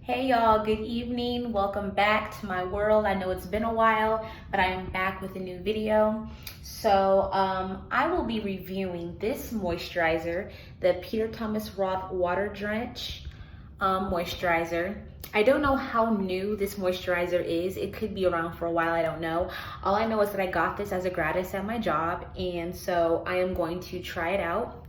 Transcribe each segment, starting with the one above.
Hey y'all, good evening. Welcome back to my world. I know it's been a while, but I am back with a new video. So I will be reviewing this moisturizer, the Peter Thomas Roth Water Drench moisturizer. I don't know how new this moisturizer is. It could be around for a while, I don't know. All I know is that I got this as a gratis at my job, and so I am going to try it out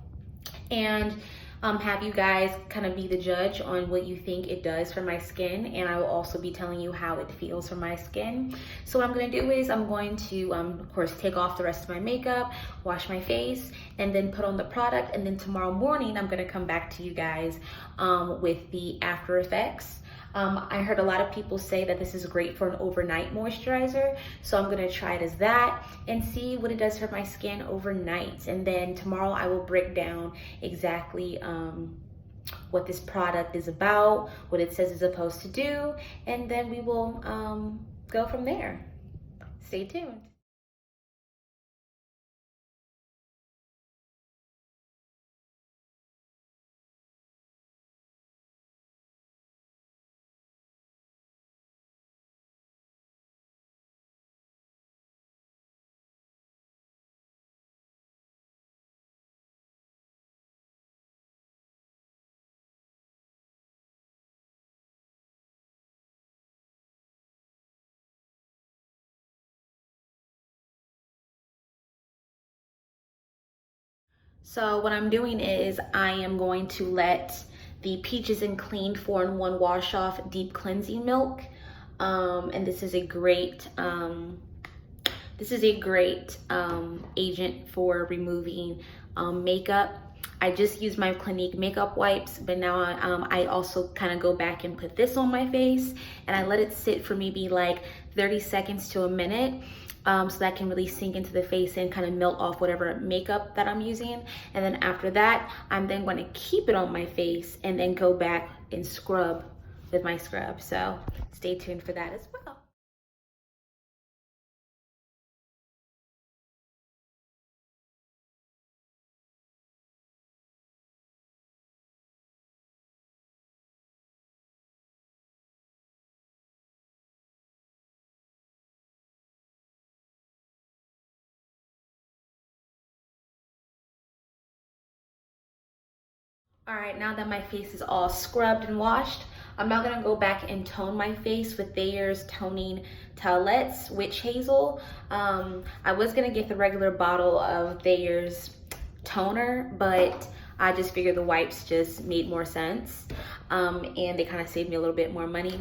and have you guys kind of be the judge on what you think it does for my skin, and I will also be telling you how it feels for my skin. So what I'm going to do is I'm going to of course take off the rest of my makeup, wash my face, and then put on the product, and then tomorrow morning I'm going to come back to you guys with the after effects. I heard a lot of people say that this is great for an overnight moisturizer, so I'm gonna try it as that and see what it does for my skin overnight. And then tomorrow I will break down exactly what this product is about, what it says it's supposed to do, and then we will go from there. Stay tuned. So what I'm doing is I am going to let the Peaches and Clean 4-in-1 Wash Off Deep Cleansing Milk. And this is a great agent for removing makeup. I just used my Clinique makeup wipes, but now I also kind of go back and put this on my face, and I let it sit for maybe like 30 seconds to a minute. So that can really sink into the face and kind of melt off whatever makeup that I'm using. And then after that, I'm then going to keep it on my face and then go back and scrub with my scrub. So stay tuned for that as well. All right, now that my face is all scrubbed and washed, I'm now gonna go back and tone my face with Thayer's Toning Towelettes Witch Hazel. I was gonna get the regular bottle of Thayer's toner, but I just figured the wipes just made more sense, and they kind of saved me a little bit more money.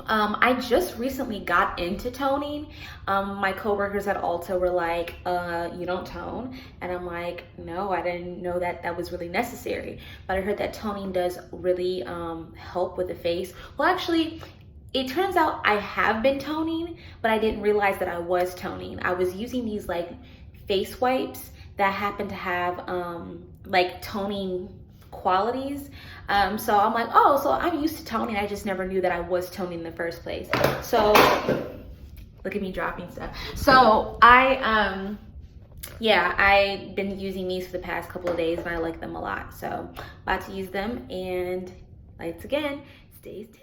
I just recently got into toning. My coworkers at Ulta were like, you don't tone. And I'm like, no, I didn't know that that was really necessary. But I heard that toning does really help with the face. Well, actually, it turns out I have been toning, but I didn't realize that I was toning. I was using these like face wipes that happen to have like toning qualities. So I'm like, oh, so I'm used to toning. I just never knew that I was toning in the first place. So look at me dropping stuff. So I've been using these for the past couple of days and I like them a lot. So about to use them, and lights again, stay tuned.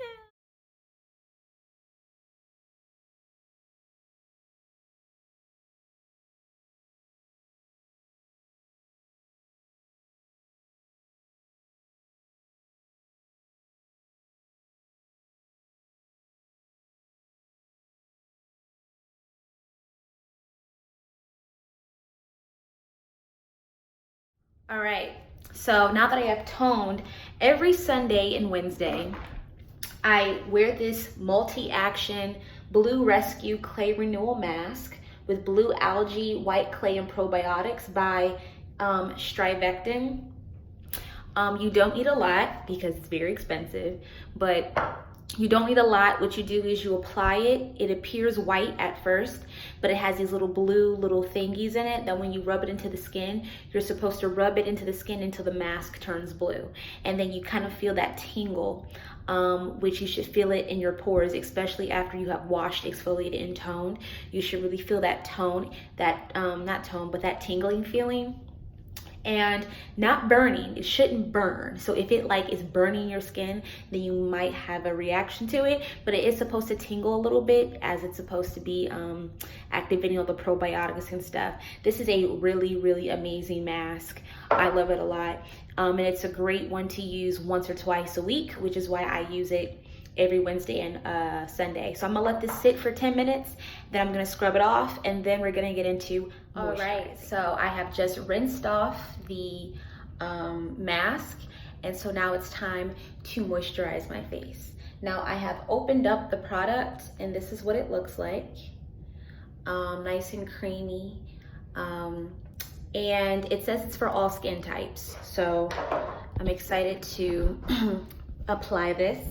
All right, so now that I have toned, every Sunday and Wednesday, I wear this multi-action Blue Rescue Clay Renewal Mask with blue algae, white clay, and probiotics by Strivectin. You don't need a lot because it's very expensive, but you don't need a lot. What you do is you apply it. It appears white at first, but it has these little blue little thingies in it that when you rub it into the skin, you're supposed to rub it into the skin until the mask turns blue. And then you kind of feel that tingle, which you should feel it in your pores, especially after you have washed, exfoliated, and toned. You should really feel that tone, that, not tone, but that tingling feeling. and not burning. It shouldn't burn. So if it like is burning your skin, then you might have a reaction to it, but it is supposed to tingle a little bit as it's supposed to be activating all the probiotics and stuff. This is a really, really amazing mask. I love it a lot. And it's a great one to use once or twice a week, which is why I use it every Wednesday and Sunday. So I'm gonna let this sit for 10 minutes, then I'm gonna scrub it off, and then we're gonna get into all right. So I have just rinsed off the mask, and so now it's time to moisturize my face. Now I have opened up the product, and this is what it looks like. Nice and creamy. And it says it's for all skin types. So I'm excited to apply this.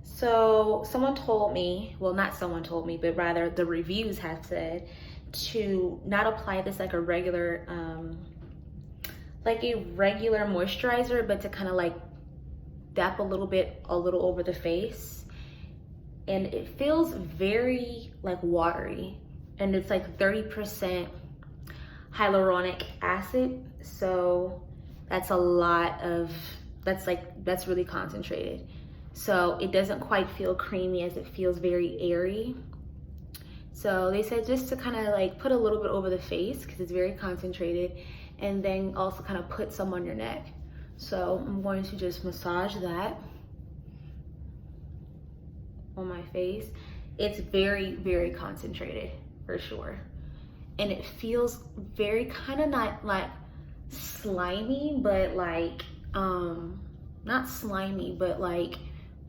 So someone told me, well, not someone told me, but rather the reviews have said to not apply this like a regular moisturizer, but to kind of like dap a little over the face. And it feels very like watery, and it's like 30% hyaluronic acid. So that's a lot of, that's really concentrated. So it doesn't quite feel creamy, as it feels very airy. So they said just to kind of like put a little bit over the face because it's very concentrated, and then also kind of put some on your neck. So I'm going to just massage that on my face. It's very, very concentrated for sure. And it feels very kind of not like slimy, but like, not slimy, but like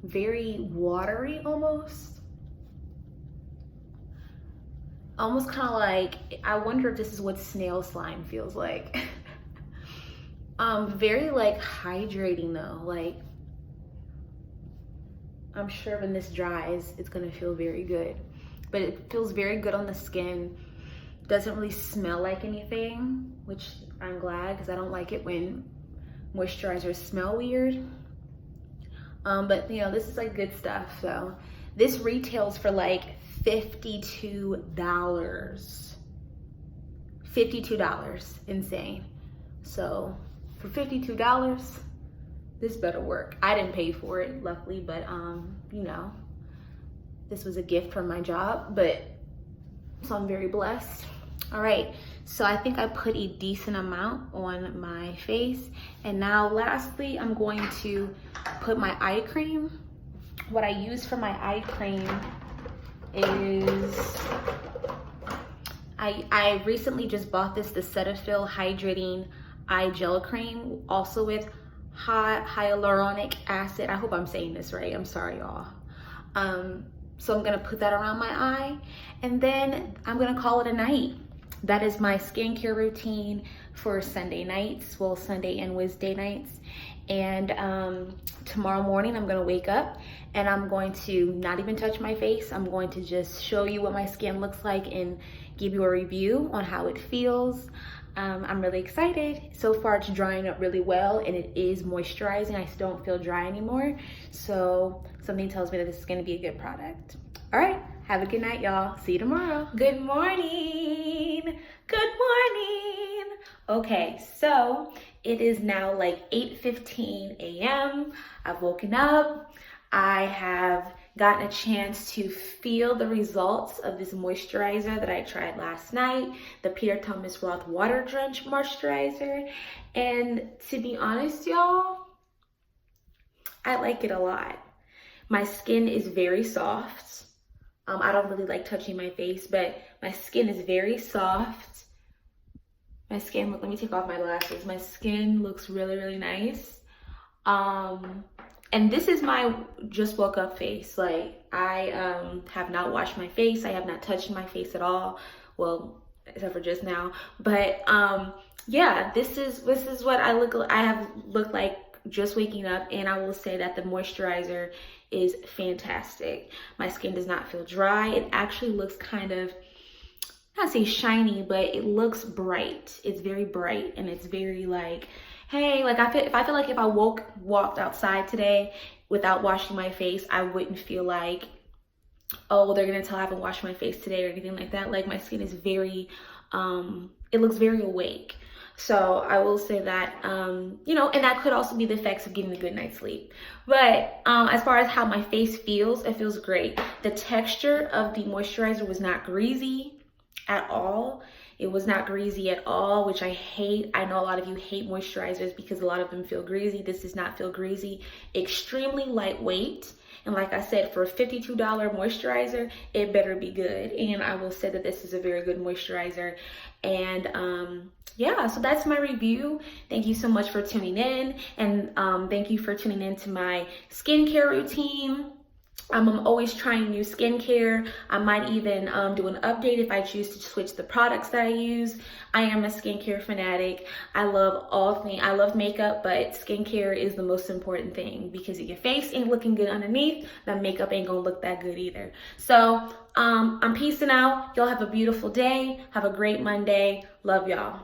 very watery almost. Almost kind of like, I wonder if this is what snail slime feels like. Very like hydrating though. Like, I'm sure when this dries, it's gonna feel very good. But it feels very good on the skin. Doesn't really smell like anything, which I'm glad, because I don't like it when moisturizers smell weird. But you know, this is like good stuff. So this retails for like $52. $52, insane. So for $52, this better work. I didn't pay for it, luckily, but you know, this was a gift from my job, but so I'm very blessed. All right, so I think I put a decent amount on my face. And now lastly, I'm going to put my eye cream. What I use for my eye cream is, I recently just bought this, the Cetaphil Hydrating Eye Gel Cream, also with high hyaluronic acid. I hope I'm saying this right, I'm sorry y'all. So I'm gonna put that around my eye, and then I'm gonna call it a night. That is my skincare routine for Sunday nights, well, Sunday and Wednesday nights. And tomorrow morning I'm gonna wake up and I'm going to not even touch my face. I'm going to just show you what my skin looks like and give you a review on how it feels. I'm really excited. So far it's drying up really well, and it is moisturizing. I still don't feel dry anymore. So something tells me that this is gonna be a good product. All right, have a good night, y'all. See you tomorrow. Good morning. Good morning. Okay, so it is now like 8:15 a.m. I've woken up. I have gotten a chance to feel the results of this moisturizer that I tried last night, the Peter Thomas Roth Water Drench Moisturizer. And to be honest, y'all, I like it a lot. My skin is very soft. I don't really like touching my face, but my skin is very soft. My skin, let me take off my glasses. My skin looks really, really nice. And this is my just woke up face. Like, I have not washed my face. I have not touched my face at all. Well, except for just now. But yeah, this is what I have looked like just waking up. And I will say that the moisturizer is fantastic. My skin does not feel dry. It actually looks kind of, not say shiny, but it looks bright. It's very bright, and it's very like, hey, like I feel like if I walked outside today without washing my face, I wouldn't feel like, oh, they're gonna tell I haven't washed my face today or anything like that. Like, my skin is very, it looks very awake. So I will say that, you know, and that could also be the effects of getting a good night's sleep. But as far as how my face feels, it feels great. The texture of the moisturizer was not greasy at all. It was not greasy at all, which I hate. I know a lot of you hate moisturizers because a lot of them feel greasy. This does not feel greasy. Extremely lightweight. And like I said, for a $52 moisturizer, it better be good. And I will say that this is a very good moisturizer. And yeah, so that's my review. Thank you so much for tuning in. And thank you for tuning in to my skincare routine. I'm always trying new skincare. I might even do an update if I choose to switch the products that I use. I am a skincare fanatic. I love all things. I love makeup, but skincare is the most important thing because if your face ain't looking good underneath, that makeup ain't gonna look that good either. So I'm peacing out. Y'all have a beautiful day. Have a great Monday. Love y'all.